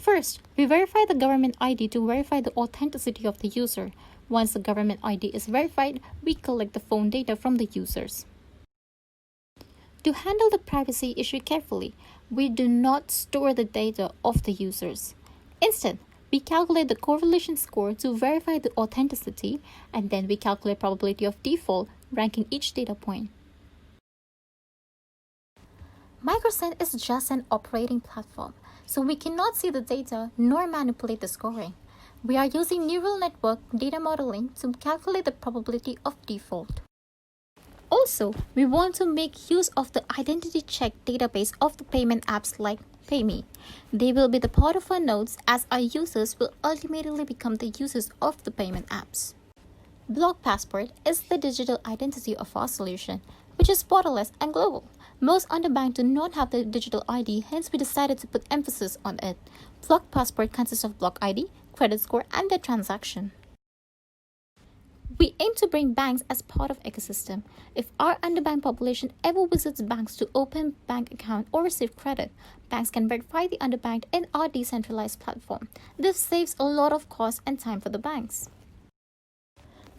First, we verify the government ID to verify the authenticity of the user. Once the government ID is verified, we collect the phone data from the users. To handle the privacy issue carefully, we do not store the data of the users. Instead, we calculate the correlation score to verify the authenticity, and then we calculate probability of default, ranking each data point. Microsend is just an operating platform, so we cannot see the data nor manipulate the scoring. We are using neural network data modeling to calculate the probability of default. Also, we want to make use of the identity check database of the payment apps like PayMe. They will be the part of our nodes, as our users will ultimately become the users of the payment apps. Block Passport is the digital identity of our solution, which is borderless and global. Most underbanked do not have the digital ID, hence we decided to put emphasis on it. Block Passport consists of block ID, credit score, and their transaction. We aim to bring banks as part of ecosystem. If our underbanked population ever visits banks to open bank account or receive credit, banks can verify the underbanked in our decentralized platform. This saves a lot of cost and time for the banks.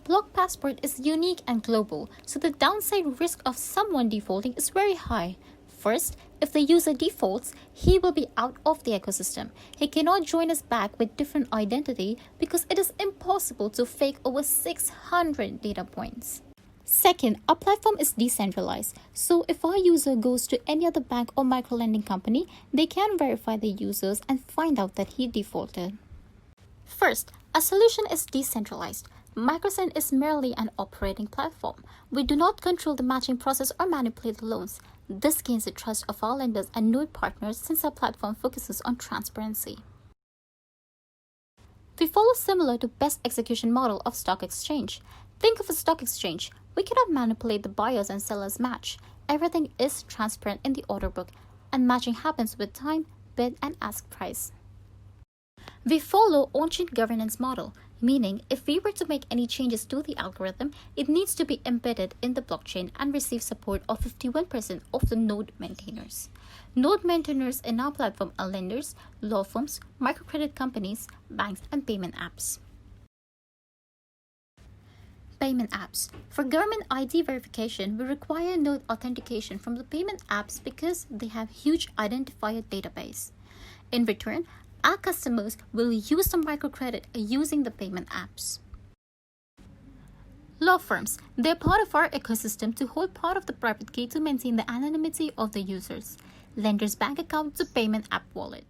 Block Passport is unique and global, so the downside risk of someone defaulting is very high. First, if the user defaults, he will be out of the ecosystem. He cannot join us back with different identity because it is impossible to fake over 600 data points. Second, our platform is decentralized, so if our user goes to any other bank or microlending company, they can verify the users and find out that he defaulted. First, our solution is decentralized. Microsend is merely an operating platform. We do not control the matching process or manipulate the loans. This gains the trust of our lenders and node partners since our platform focuses on transparency. We follow similar to best execution model of stock exchange. Think of a stock exchange. We cannot manipulate the buyers and sellers match. Everything is transparent in the order book, and matching happens with time, bid, and ask price. We follow on-chain governance model, meaning if we were to make any changes to the algorithm, it needs to be embedded in the blockchain and receive support of 51% of the node maintainers. Node maintainers in our platform are lenders, law firms, microcredit companies, banks, and payment apps. Payment apps. For government ID verification, we require node authentication from the payment apps because they have huge identifier database. In return, our customers will use the microcredit using the payment apps. Law firms. They're part of our ecosystem to hold part of the private key to maintain the anonymity of the users. Lenders' bank account to payment app wallet.